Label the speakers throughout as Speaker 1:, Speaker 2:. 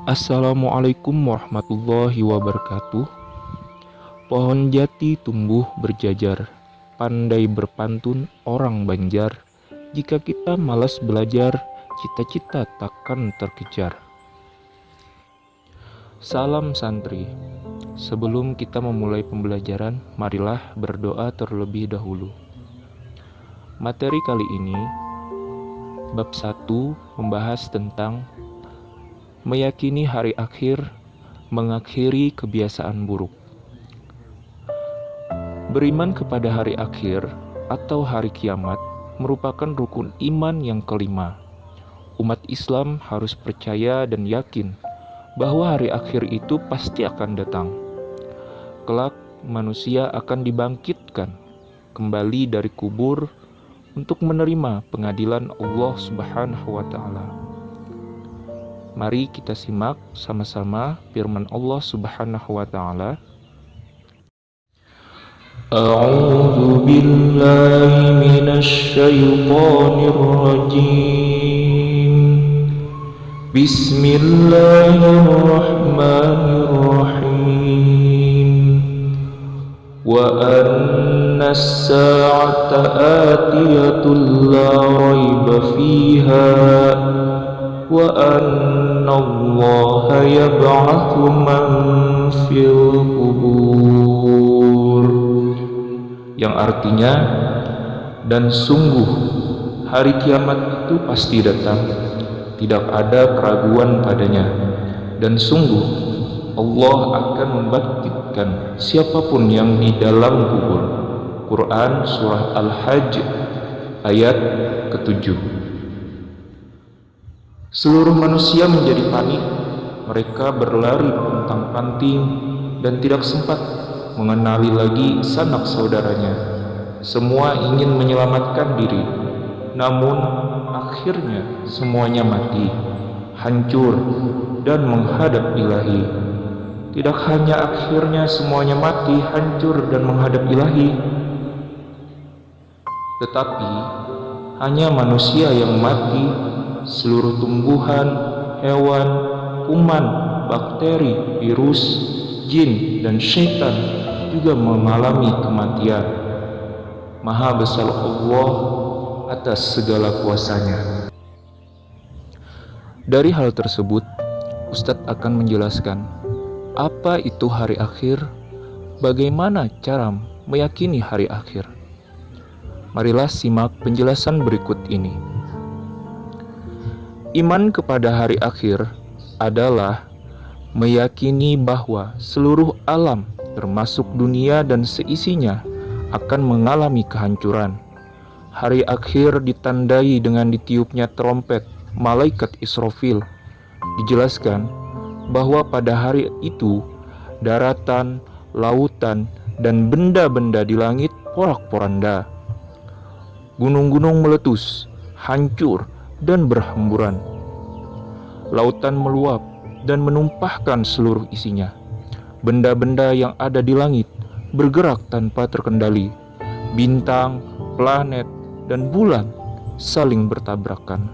Speaker 1: Assalamualaikum warahmatullahi wabarakatuh. Pohon jati tumbuh berjajar, pandai berpantun orang Banjar. Jika kita malas belajar, cita-cita takkan terkejar. Salam santri. Sebelum kita memulai pembelajaran, marilah berdoa terlebih dahulu. Materi kali ini, bab 1 membahas tentang meyakini hari akhir, mengakhiri kebiasaan buruk. Beriman kepada hari akhir atau hari kiamat merupakan rukun iman yang kelima. Umat Islam harus percaya dan yakin bahwa hari akhir itu pasti akan datang. Kelak manusia akan dibangkitkan kembali dari kubur untuk menerima pengadilan Allah Subhanahu wa Ta'ala. Mari kita simak sama-sama firman Allah Subhanahu wa Ta'ala. A'udzu billahi minasy syaithanir rajim. Bismillahirrahmanirrahim. Wa anna as-sa'ata atiyatun la raiba fiha wa anna Allaha yab'atsu man fil qubur, yang artinya, dan sungguh hari kiamat itu pasti datang, tidak ada keraguan padanya, dan sungguh Allah akan membangkitkan siapapun yang di dalam kubur. Quran surah Al-Hajj ayat ke-7. Seluruh manusia menjadi panik. Mereka berlari pontang-panting dan tidak sempat mengenali lagi sanak saudaranya. Semua ingin menyelamatkan diri, namun akhirnya semuanya mati, hancur, dan menghadap Ilahi. Tidak hanya akhirnya semuanya mati, hancur, dan menghadap Ilahi, tetapi hanya manusia yang mati. Seluruh tumbuhan, hewan, kuman, bakteri, virus, jin, dan syaitan juga mengalami kematian. Maha besar Allah atas segala kuasanya. Dari hal tersebut, Ustadz akan menjelaskan apa itu hari akhir, bagaimana cara meyakini hari akhir. Marilah simak penjelasan berikut ini. Iman kepada hari akhir adalah meyakini bahwa seluruh alam, termasuk dunia dan seisinya, akan mengalami kehancuran. Hari akhir ditandai dengan ditiupnya trompet malaikat Israfil. Dijelaskan bahwa pada hari itu, daratan, lautan, dan benda-benda di langit porak-poranda. Gunung-gunung meletus, hancur, dan berhamburan. Lautan meluap dan menumpahkan seluruh isinya. Benda-benda yang ada di langit bergerak tanpa terkendali. Bintang, planet, dan bulan saling bertabrakan.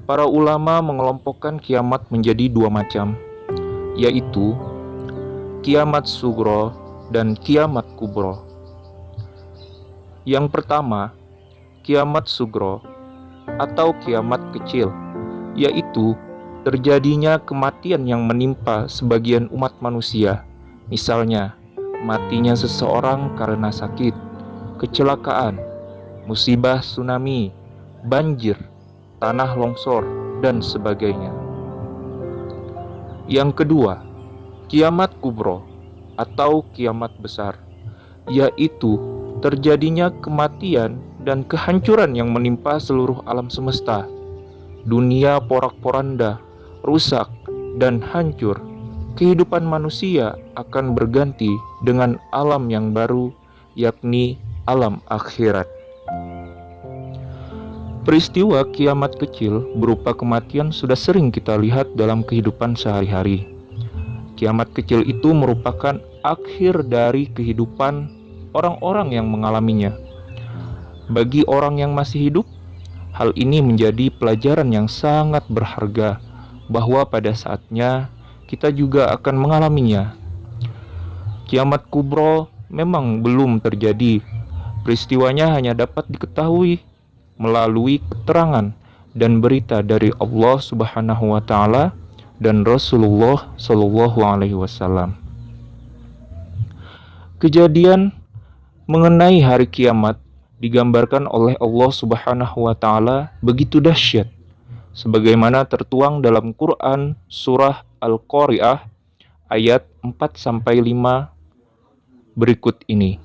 Speaker 1: Para ulama mengelompokkan kiamat menjadi dua macam, yaitu kiamat sugro dan kiamat kubro. Yang pertama, kiamat sugro atau kiamat kecil, yaitu terjadinya kematian yang menimpa sebagian umat manusia. Misalnya, matinya seseorang karena sakit, kecelakaan, musibah tsunami, banjir, tanah longsor, dan sebagainya. Yang kedua, kiamat kubro atau kiamat besar, yaitu terjadinya kematian dan kehancuran yang menimpa seluruh alam semesta. Dunia porak-poranda, rusak, dan hancur. Kehidupan manusia akan berganti dengan alam yang baru, yakni alam akhirat. Peristiwa kiamat kecil berupa kematian sudah sering kita lihat dalam kehidupan sehari-hari. Kiamat kecil itu merupakan akhir dari kehidupan orang-orang yang mengalaminya. Bagi orang yang masih hidup, hal ini menjadi pelajaran yang sangat berharga bahwa pada saatnya kita juga akan mengalaminya. Kiamat kubro memang belum terjadi. Peristiwanya hanya dapat diketahui melalui keterangan dan berita dari Allah Subhanahu wa taala dan Rasulullah Shallallahu alaihi wasallam. Kejadian mengenai hari kiamat digambarkan oleh Allah Subhanahu wa taala begitu dahsyat sebagaimana tertuang dalam Quran surah Al-Qari'ah ayat 4-5 berikut ini.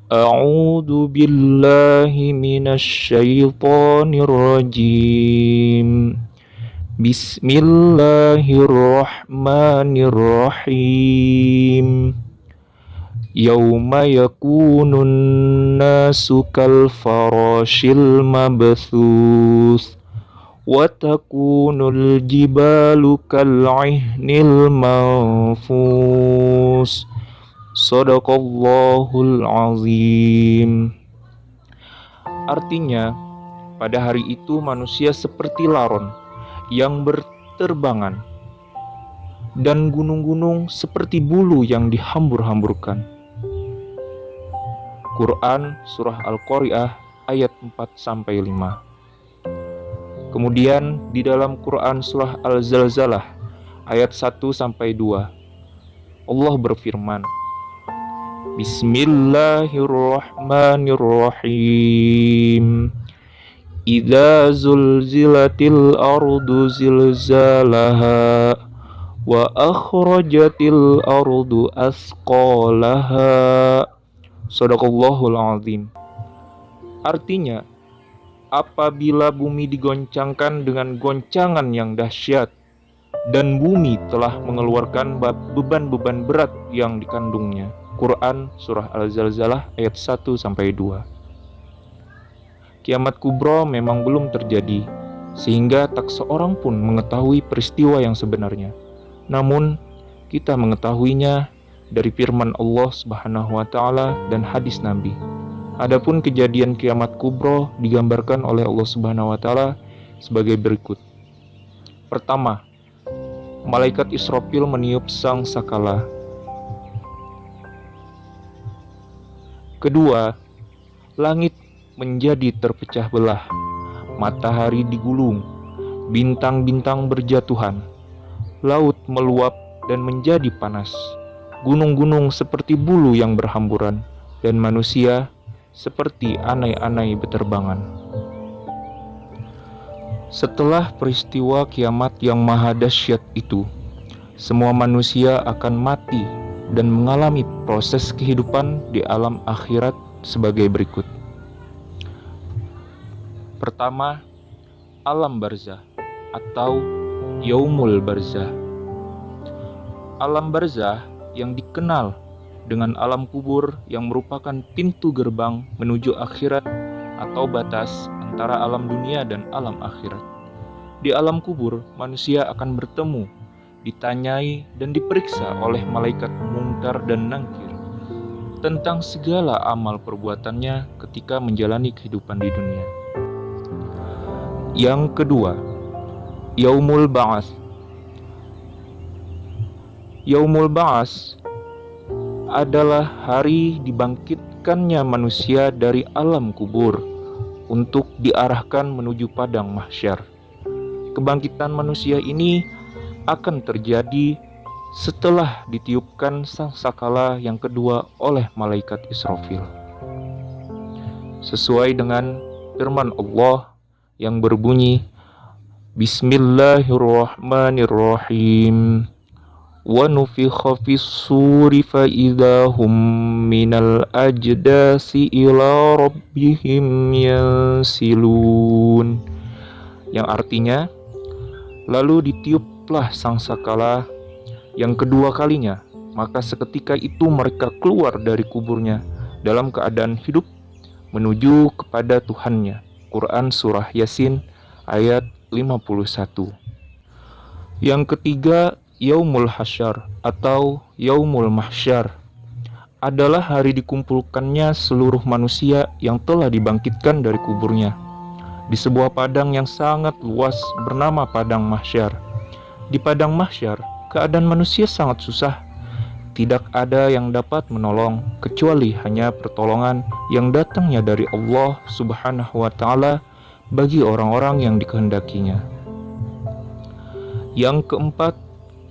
Speaker 1: A'udzu billahi minasy syaithanir rajim. Bismillahirrahmanirrahim. Yauma yakunun nasu kal farashil mabthus wa takunul jibalu kal ihnil manfus. Shadaqallahul azim. Artinya, pada hari itu manusia seperti laron yang berterbangan dan gunung-gunung seperti bulu yang dihambur-hamburkan. Quran surah Al-Qari'ah ayat 4-5. Kemudian di dalam Quran surah Al-Zalzalah ayat 1-2 Allah berfirman, Bismillahirrahmanirrahim. Idza zulzilatil ardu zilzalaha wa akhrajatil ardu asqalaha. Shadaqallahul azim. Artinya, apabila bumi digoncangkan dengan goncangan yang dahsyat dan bumi telah mengeluarkan beban-beban berat yang dikandungnya. Quran surah Al-Zalzalah ayat 1-2. Kiamat kubro memang belum terjadi, sehingga tak seorang pun mengetahui peristiwa yang sebenarnya. Namun, kita mengetahuinya dari firman Allah Subhanahu wa taala dan hadis Nabi. Adapun kejadian kiamat kubro digambarkan oleh Allah Subhanahu wa taala sebagai berikut. Pertama, malaikat Israfil meniup sang sakala. Kedua, langit menjadi terpecah belah, matahari digulung, bintang-bintang berjatuhan, laut meluap dan menjadi panas, gunung-gunung seperti bulu yang berhamburan, dan manusia seperti anai-anai beterbangan. Setelah peristiwa kiamat yang maha dahsyat itu, semua manusia akan mati dan mengalami proses kehidupan di alam akhirat sebagai berikut. Pertama, alam barzah atau yaumul barzah. Alam barzah yang dikenal dengan alam kubur yang merupakan pintu gerbang menuju akhirat atau batas antara alam dunia dan alam akhirat. Di alam kubur, manusia akan bertemu, ditanyai dan diperiksa oleh malaikat Mungkar dan Nangkir tentang segala amal perbuatannya ketika menjalani kehidupan di dunia. Yang kedua, Yaumul Ba'ats. Yaumul Ba'ats adalah hari dibangkitkannya manusia dari alam kubur untuk diarahkan menuju padang mahsyar. Kebangkitan manusia ini akan terjadi setelah ditiupkan sang sakala yang kedua oleh malaikat Israfil. Sesuai dengan firman Allah yang berbunyi, Bismillahirrahmanirrahim. Wa nufikha fis-suri fa idza hum minal ajdasi ila rabbihim yansilun. Yang artinya, lalu ditiuplah sang sakala yang kedua kalinya, maka seketika itu mereka keluar dari kuburnya dalam keadaan hidup menuju kepada Tuhannya. Quran surah Yasin ayat 51. Yang ketiga, Yaumul Hasyar atau Yaumul Mahsyar adalah hari dikumpulkannya seluruh manusia yang telah dibangkitkan dari kuburnya di sebuah padang yang sangat luas bernama Padang Mahsyar. Di Padang Mahsyar, keadaan manusia sangat susah. Tidak ada yang dapat menolong kecuali hanya pertolongan yang datangnya dari Allah Subhanahu wa Ta'ala bagi orang-orang yang dikehendakinya. Yang keempat,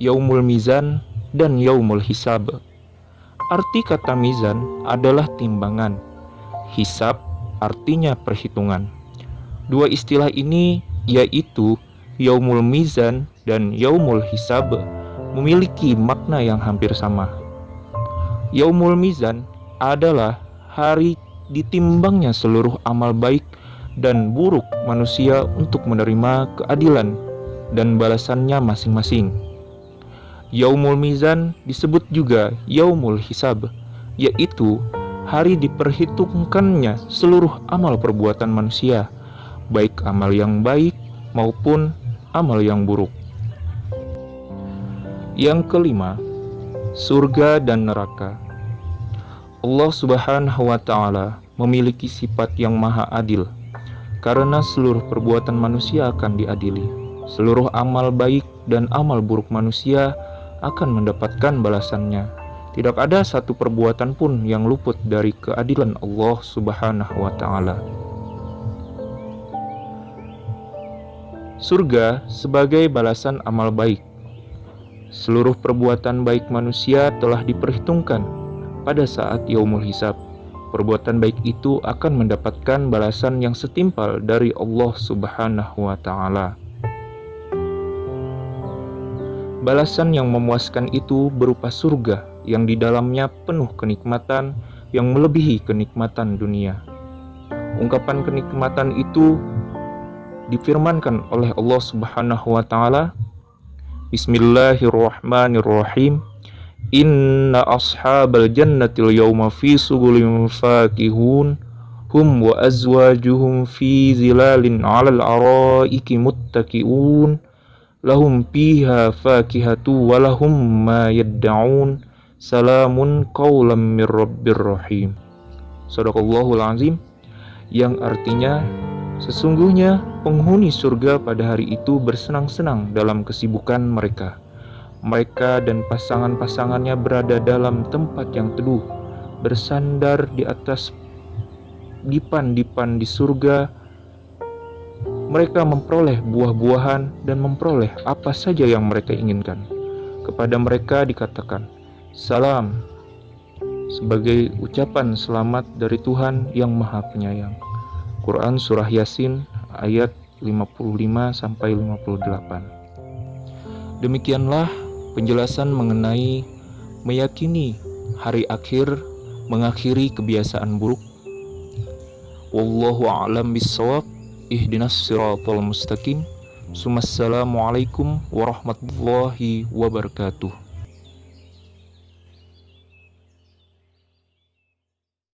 Speaker 1: Yaumul Mizan dan Yaumul Hisab. Arti kata mizan adalah timbangan. Hisab artinya perhitungan. Dua istilah ini yaitu Yaumul Mizan dan Yaumul Hisab memiliki makna yang hampir sama. Yaumul Mizan adalah hari ditimbangnya seluruh amal baik dan buruk manusia untuk menerima keadilan dan balasannya masing-masing. Yaumul Mizan disebut juga Yaumul Hisab, yaitu hari diperhitungkannya seluruh amal perbuatan manusia, baik amal yang baik maupun amal yang buruk. Yang kelima, surga dan neraka. Allah Subhanahu wa Ta'ala memiliki sifat yang maha adil, karena seluruh perbuatan manusia akan diadili. Seluruh amal baik dan amal buruk manusia akan mendapatkan balasannya. Tidak ada satu perbuatan pun yang luput dari keadilan Allah Subhanahu wa Ta'ala. Surga sebagai balasan amal baik. Seluruh perbuatan baik manusia telah diperhitungkan pada saat Yaumul Hisab. Perbuatan baik itu akan mendapatkan balasan yang setimpal dari Allah Subhanahu wa Ta'ala. Balasan yang memuaskan itu berupa surga yang di dalamnya penuh kenikmatan yang melebihi kenikmatan dunia. Ungkapan kenikmatan itu difirmankan oleh Allah Subhanahu wa Ta'ala, Bismillahirrahmanirrahim. Inna ashabal jannatil yawma fi sugulim fakihun hum wa azwajuhum fi zilalin 'alal araiki muttaqiun lahum fiha fakihatu wa lahum ma yadda'un salamun qawlam mir rabbir rahim. Shadaqallahul azim, yang artinya sesungguhnya penghuni surga pada hari itu bersenang-senang dalam kesibukan mereka. Mereka dan pasangan-pasangannya berada dalam tempat yang teduh, bersandar di atas dipan-dipan di surga. Mereka memperoleh buah-buahan dan memperoleh apa saja yang mereka inginkan. Kepada mereka dikatakan, salam, sebagai ucapan selamat dari Tuhan yang Maha Penyayang. Quran Surah Yasin ayat 55-58. Demikianlah penjelasan mengenai meyakini hari akhir mengakhiri kebiasaan buruk. Wallahu a'lam bissawab. Ihdinas siratal mustaqim. Assalamualaikum warahmatullahi wabarakatuh.